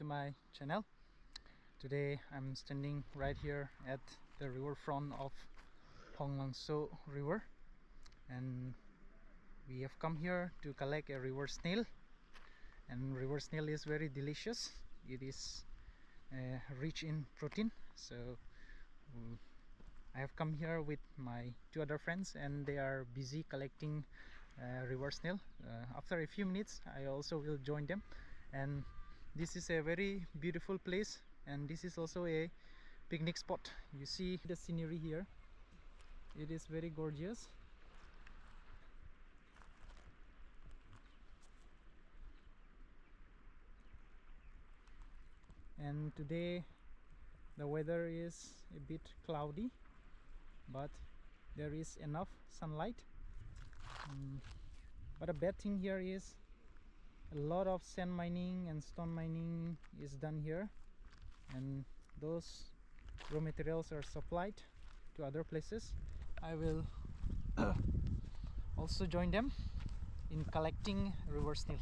my channel. Today I'm standing right here at the riverfront of Hongmangso River, and we have come here to collect a river snail. And river snail is very delicious. It is rich in protein. So I have come here with my two other friends, and they are busy collecting river snail. After a few minutes I also will join them. And this is a very beautiful place, and this is also a picnic spot. You see the scenery here, it is very gorgeous. And today the weather is a bit cloudy, but there is enough sunlight. But a bad thing here is a lot of sand mining and stone mining is done here, and those raw materials are supplied to other places. I will also join them in collecting river snail.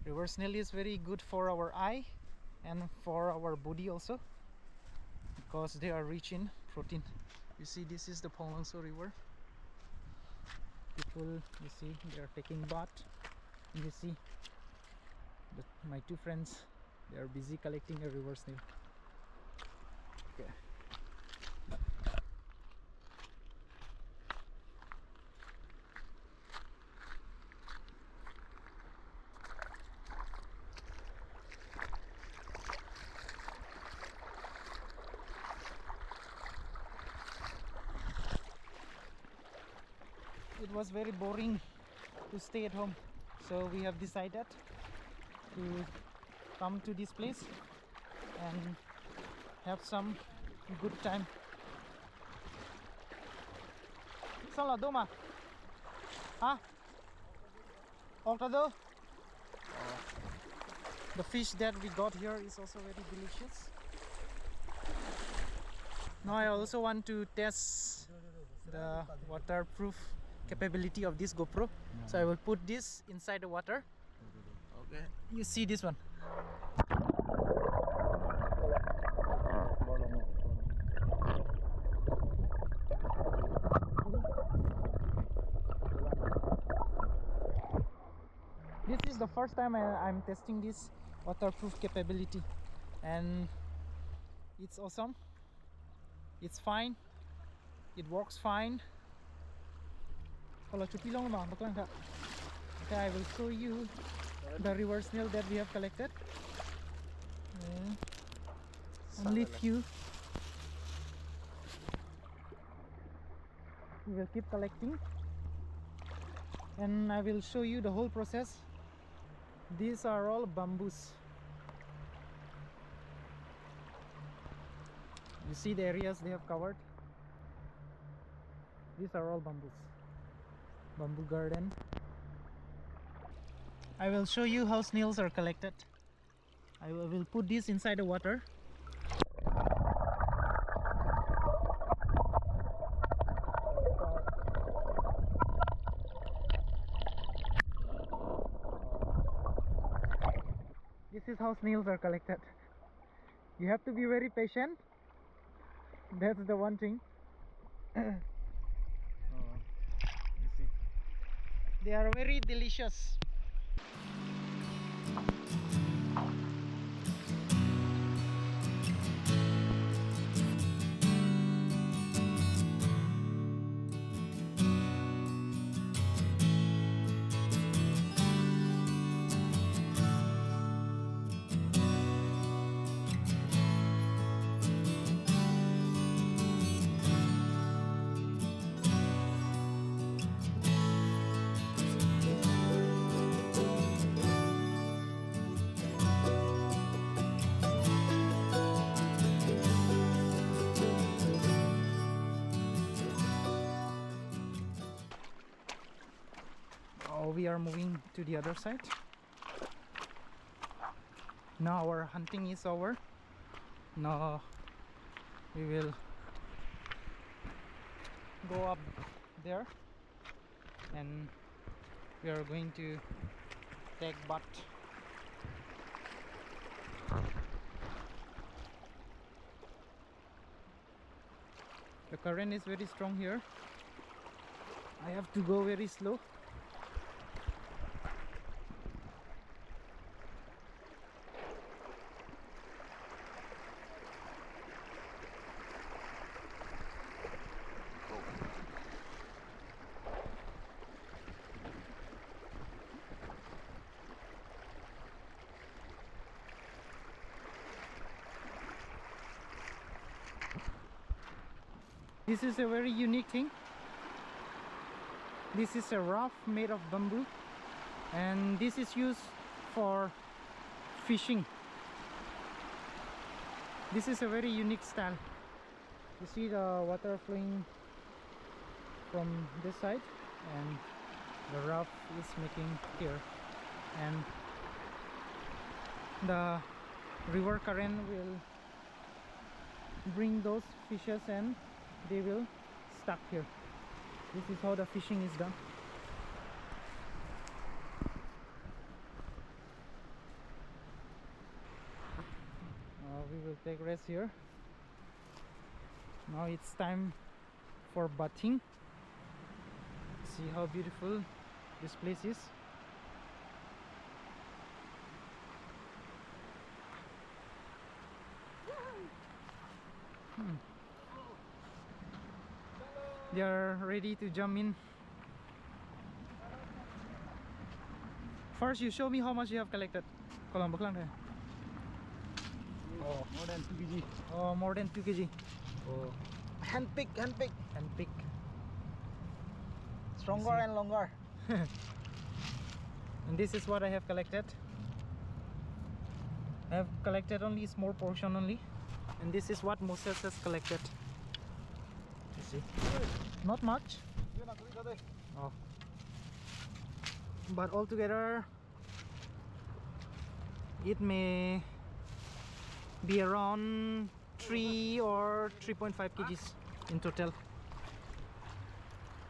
River snail is very good for our eye and for our body also, because they are rich in protein. You see, this is the Hongmangso River. People, you see, they are taking bath. You see my two friends, they are busy collecting a river snail. Okay. It was very boring to stay at home, so we have decided to come to this place and have some good time. Sao là mà? Hả? Octado? The fish that we got here is also very delicious. Now I also want to test the waterproof capability of this GoPro. So I will put this inside the water. Okay, you see this one. This is the first time I'm testing this waterproof capability, and it's awesome. It's fine. It works fine. Okay, I will show you the river snail that we have collected. Only few. We will keep collecting, and I will show you the whole process. These are all bamboos. You see the areas they have covered. These are all bamboos. Bamboo garden. I will show you how snails are collected. I will put this inside the water. This is how snails are collected. You have to be very patient. That's the one thing. You see, they are very delicious. We are moving to the other side. Now our hunting is over. Now we will go up there, and we are going to take bath. current is very strong here. I have to go very slow. This is a very unique thing. This is a raft made of bamboo, and this is used for fishing. This is a very unique style. You see the water flowing from this side, and the raft is making here, and the river current will bring those fishes and they will stuck here. This is how the fishing is done. We will take rest here. Now it's time for bathing. See how beautiful this place is. They are ready to jump in. First, you show me how much you have collected. Oh, more than 2 kg. Oh, more than 2 kg. Oh. Handpick. Handpick. Stronger and longer. And this is what I have collected. I have collected only small portion only. And this is what Moses has collected. You see? Not much. Oh. But altogether, it may be around 3 or 3.5 kgs in total.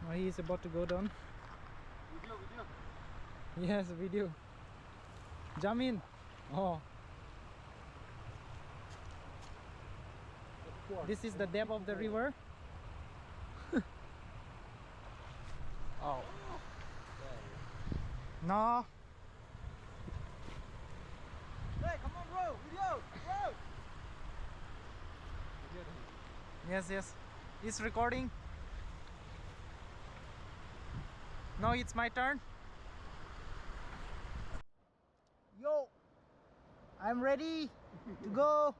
Now he is about to go down. Video. Yes, video. Jump in. Oh. This is the depth of the river. Oh. No. Hey, come on, bro. Video. Yes. It's recording. Now it's my turn. Yo. I'm ready to go.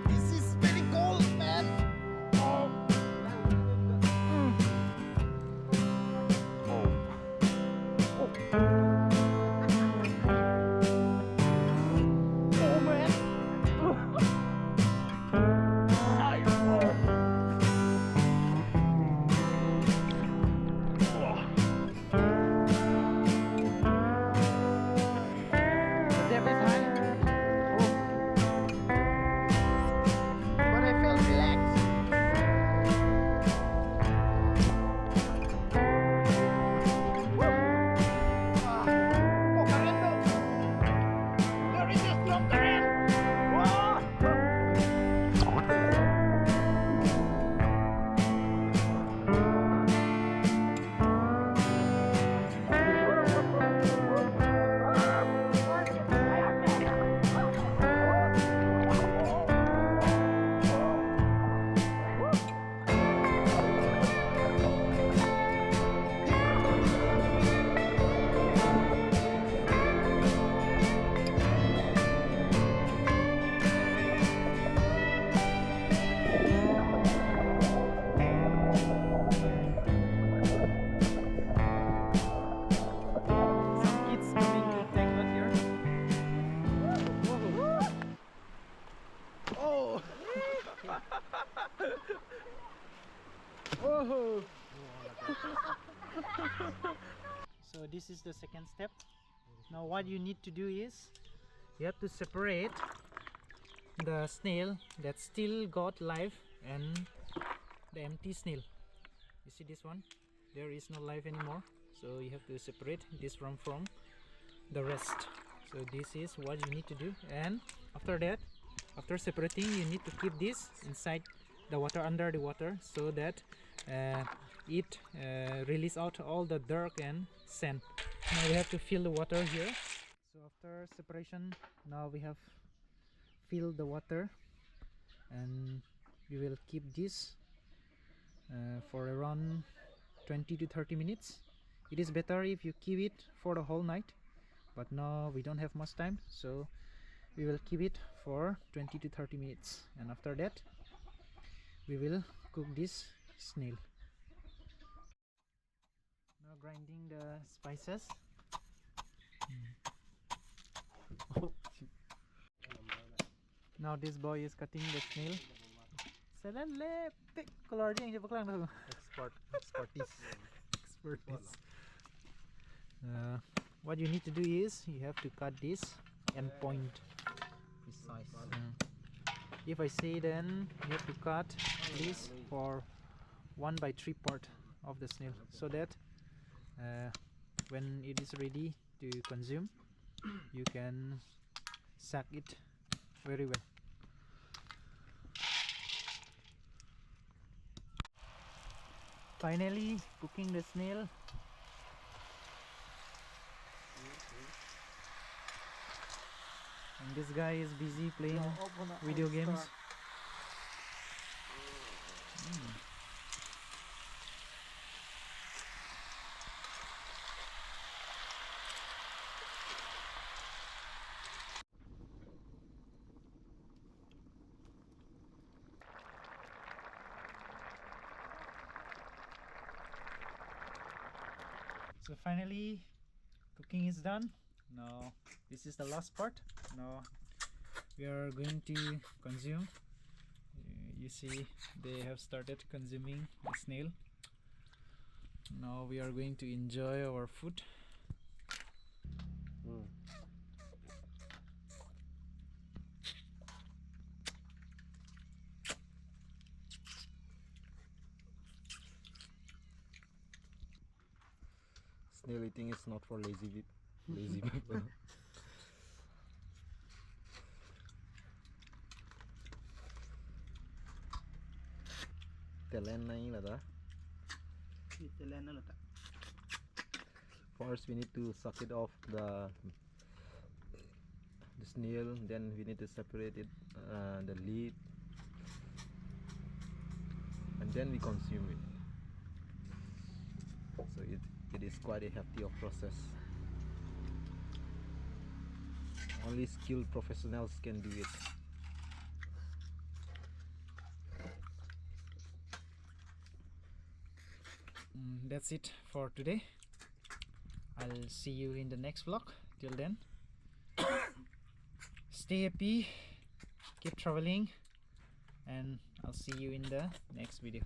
This is very cold, man. Oh. So this is the second step. Now what you need to do is you have to separate the snail that still got life and the empty snail. You see this one? There is no life anymore. So you have to separate this one from the rest. So this is what you need to do, and after that, after separating, you need to keep this inside the water, under the water, so that it release out all the dirt and sand. Now we have to fill the water here. So after separation, now we have filled the water, and we will keep this for around 20 to 30 minutes. It is better if you keep it for the whole night, but now we don't have much time, so we will keep it for 20 to 30 minutes, and after that we will cook this snail. Now grinding the spices. Now this boy is cutting the snail. Selected keluar je yang je pekelang tu. Expertise. What you need to do is you have to cut this and point precise. If I say, then you have to cut at least for 1/3 part of the snail, so that when it is ready to consume, you can suck it very well. Finally cooking the snail. And this guy is busy playing video games. So finally cooking is done. Now this is the last part. Now we are going to consume. You see they have started consuming the snail. Now we are going to enjoy our food. Snail eating is not for lazy people. Telan nahi lada. First we need to suck it off the snail, then we need to separate it, the lid, and then we consume it. So it is quite a hefty process. Only skilled professionals can do it. That's it for today. I'll see you in the next vlog. Till then, stay happy, keep traveling, and I'll see you in the next video.